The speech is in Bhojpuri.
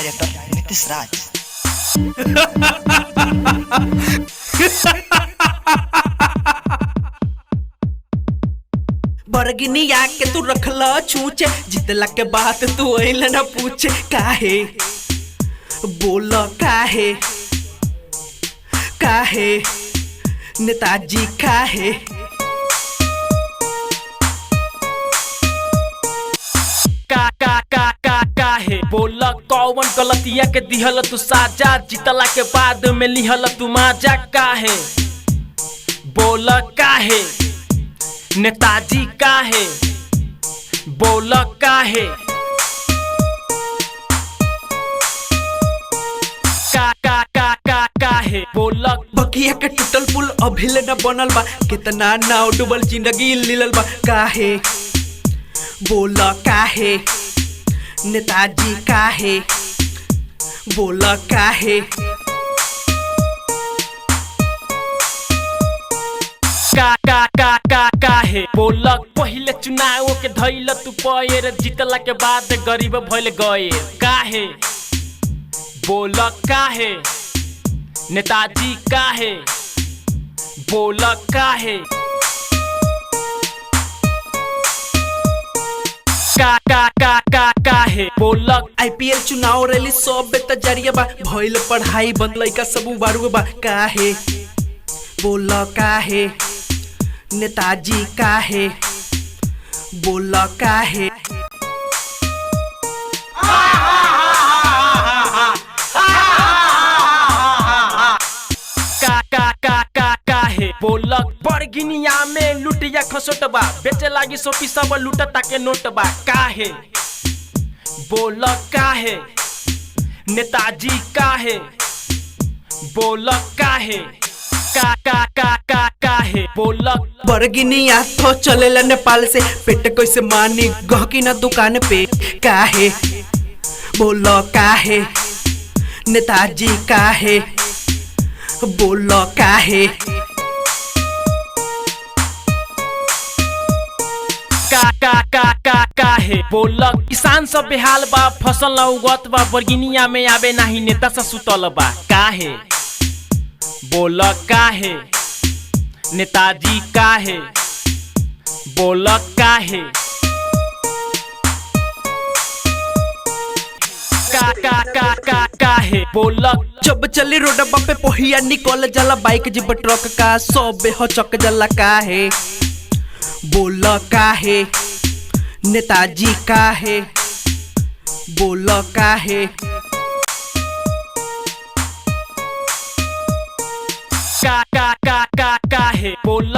डायरेक्टर नीतीश राज। बरगिनिया के तू रखल छूचे, जितला के बात तू अइल न पूछे। काहे बोल काहे काहे नेताजी काहे काहे बोल कौन गलतिया के दिहल तू साजा, जितला के बाद में लिहल तू माजा। काहे बोल काहे नेताजी काहे बोल काहे काहे बोल बकिया के टूटल पुल अभिले न बनल बा, कितना नाव डूबल जिंदगी लिलल बा। काहे बोल काहे नेताजी काहे बोल काहे काहे बोल पहिले चुनाव के धैल तू पैर, जितला के बाद गरीब भइल गए। काहे बोल काहे नेताजी काहे बोल काहे काहे बोल आईपीएल चुनाव रैली सब तजरिया बा, भइल पढ़ाई बंद लइका सब बारू बा। काहे बोल काहे नेताजी काहे बोल काहे काहे बोल बरगिनिया में लुटिया खसोट बा, बेचे लागी सोपी सब लुटता के नोट बा। काहे बोल काहे नेताजी काहे बोल काहे काहे बोल बरगिनिया तो चलेला नेपाल से, पेट कैसे मानी गहकी ना दुकान पे। काहे बोल काहे नेताजी काहे बोल काहे काहे बोल किसान सब बेहाल बा, फसल न उगत बा, बरगिनिया में आवे नाही नेता से सुतल बा। काहे बोल काहे नेताजी काहे बोल काहे काहे बोल जब चली रोडबा पे पहिया निकल जाला, बाइक जीप ट्रक का सब हो चक जाला। काहे बोल काहे नेताजी काहे बोल काहे काहे बोल